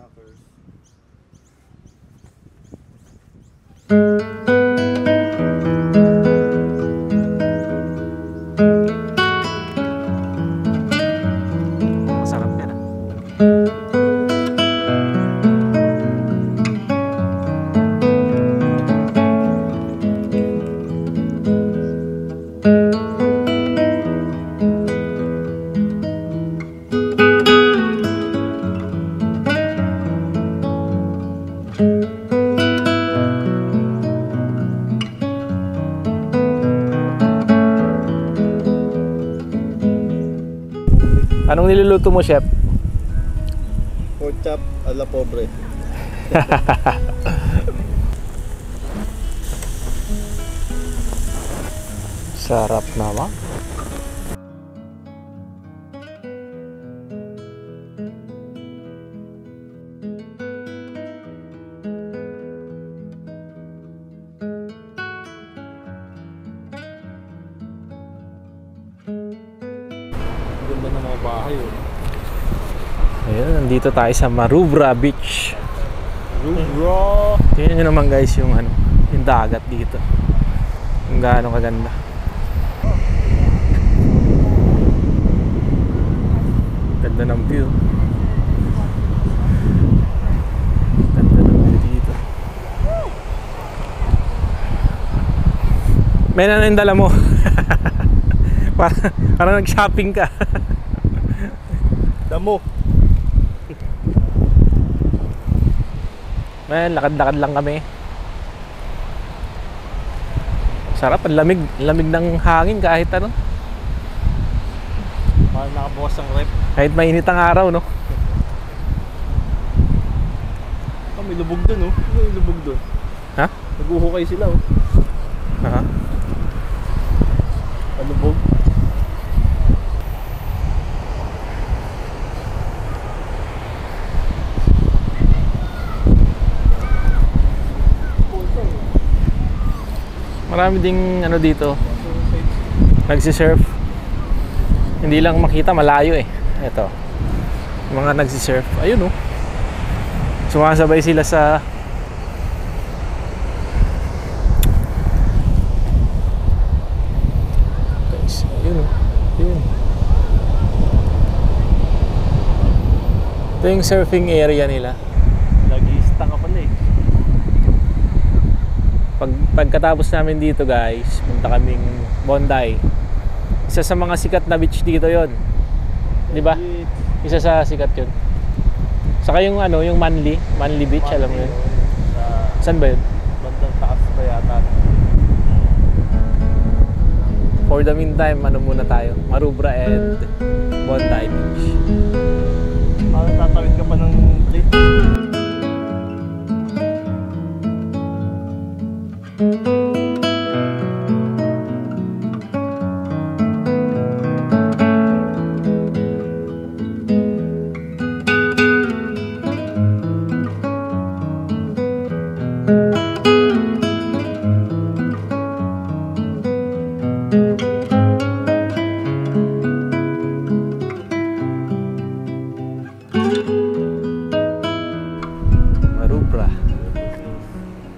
Hackers. Masarap yan ah. Anong niluluto mo, chef? Pork chop a la pobre. Sarap naman. Ganda ng mga bahay oh. Ayun, nandito tayo sa Maroubra Beach. Bro. Tingnan nyo naman guys yung ano, yung dagat dito. Kung gaano kaganda. Ganda ng view. Ganda ng view dito. May na yung dala mo. Parang nag-shopping ka. Damo. Man, lakad-lakad lang kami. Sarap, ang lamig, lamig ng hangin kahit ano. Parang nakabukas ang rep. Kahit mainit ang araw, no? Oh, may lubog dun oh. May lubog dun. Ha? Nag-uhukay sila oh. Aha. Lubog. Marami ding ano dito, nagsisurf. Hindi lang makita, malayo eh. Ito, mga nagsisurf. Ayun oh. Sumasabay sila sa guys, ayun oh. Ayun. Ito yung surfing area nila. Lagista ka pala eh. Pagkatapos namin dito guys, punta kaming Bondi. Isa sa mga sikat na beach dito yon, di ba? Isa sa sikat yun. Saka yung ano, yung Manly Beach, alam mo yun? Saan ba yun? Bandang taas pa yata. For the meantime, ano muna tayo? Maroubra and Bondi Beach. Tatawid ka pa ng plate.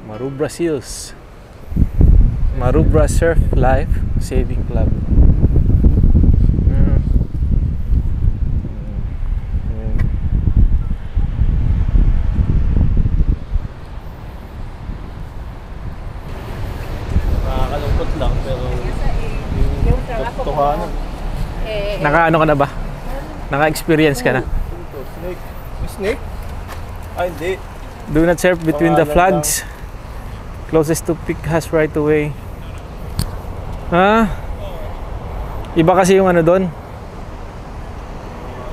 Maroubra Seals, Maroubra Surf Life Saving Club. Nakakalungkot lang pero yung katotohanan. Naka-ano ka na ba? Naka-experience ka na? Snake. May snake? Ay, hindi. Do not surf between the flags. Closest to peak has right away. Ha? Iba kasi yung ano doon.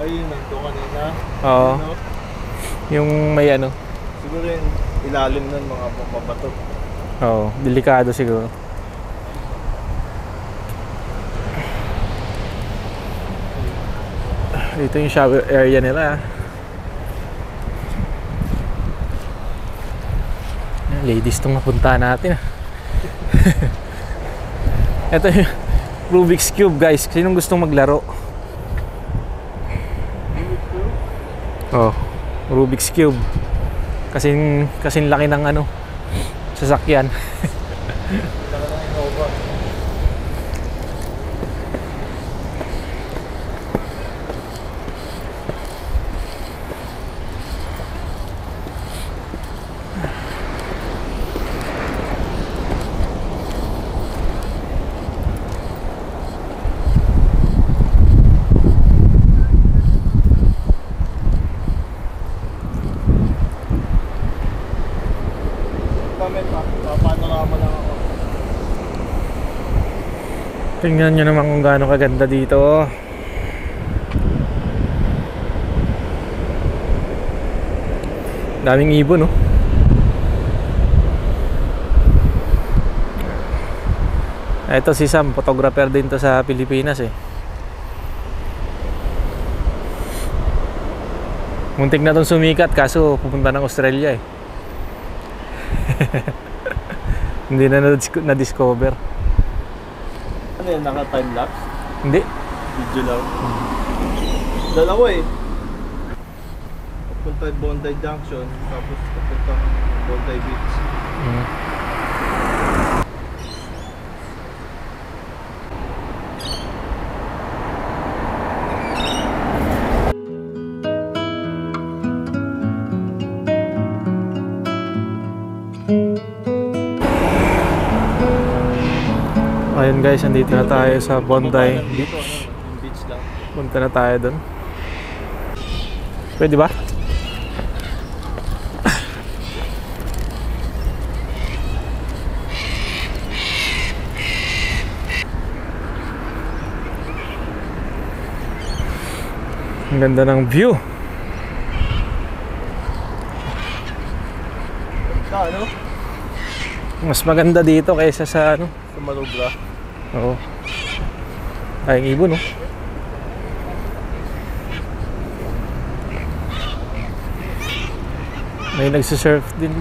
Ayun, nandun kanina. Oo. Ano? Yung may ano. Siguro yung ilalim nun mga mabato. Oo, delikado siguro. Dito yung shower area nila. Ladies tong napunta natin. Ito yung Rubik's Cube guys. Sinong gustong maglaro? Oh, Rubik's Cube. Kasing laki ng ano, sasakyan. Panorama lang ako. Tingnan nyo naman kung gaano kaganda dito. Daming ibon, no? Ito si Sam, photographer din to sa Pilipinas eh. Muntik na tong sumikat kaso pupunta ng Australia eh. Hindi na na-discover. Ano yan, naka-time-lapse? Hindi. Video lang. Dalawa eh. Papunta Bondi Junction, tapos papunta Bondi Beach. Ayun guys, andito na tayo sa Bondi Beach. Yung beach lang. Punta na tayo doon. Pwede ba? Ang ganda ng view. Ano? Mas maganda dito kaysa sa ano. Sa Malubra. Oo. Ay, ang ibon, no? May nagsisurf din.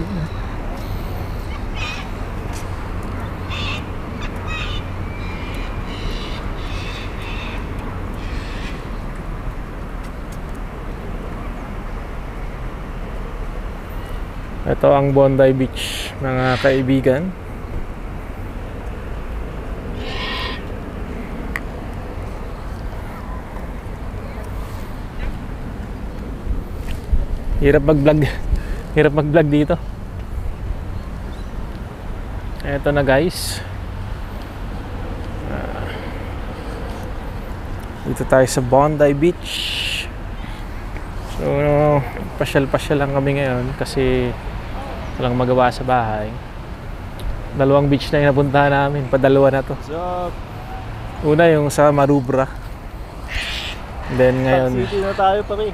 Ito ang Bondi Beach, mga kaibigan. Hirap mag-vlog. Hirap mag-vlog dito. Eto na guys. Dito tayo sa Bondi Beach. So, pasyal-pasyal lang kami ngayon kasi walang magawa sa bahay. Dalawang beach na yung napuntahan namin. Padalawa na to. What's up? Una yung sa Maroubra. Then ngayon City na tayo pa rin.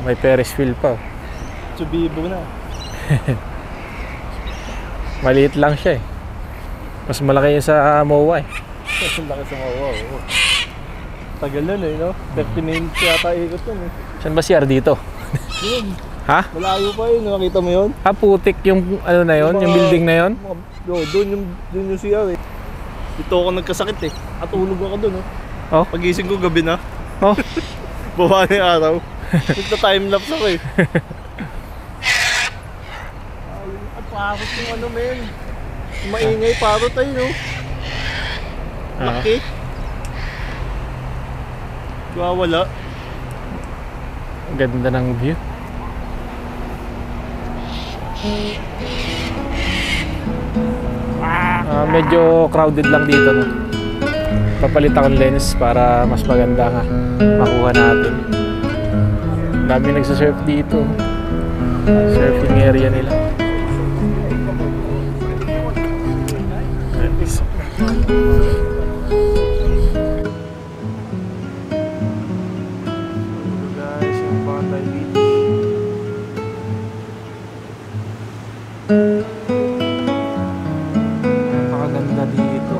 may Ferris wheel pa. Subibo na. Maliit lang siya eh. Mas malaki yung sa MOA eh. Ang laki sa mga wow. Tagal nun eh, no? 30 minutes yata ikot yun eh. Saan ba CR dito? Yun, Ha? malayo pa yun, nakita mo yun? Ah, putik yung ano na yun, yung building na yun. Doon yung CR eh. Dito ako nagkasakit eh. At tulog ako doon Oh. Pagising ko gabi na. Oh. Bawa na yung araw. Nagta-timelapse ako eh. At parot yung ano men. Maingay parot tayo no. Laki. Wala. Ang ganda ng view. Medyo crowded lang dito no. Papalit akong lens para mas maganda nga makuha natin. Dami nagsasurf dito. Surfing area nila. Guys, yung Bondi Beach. Napakaganda dito.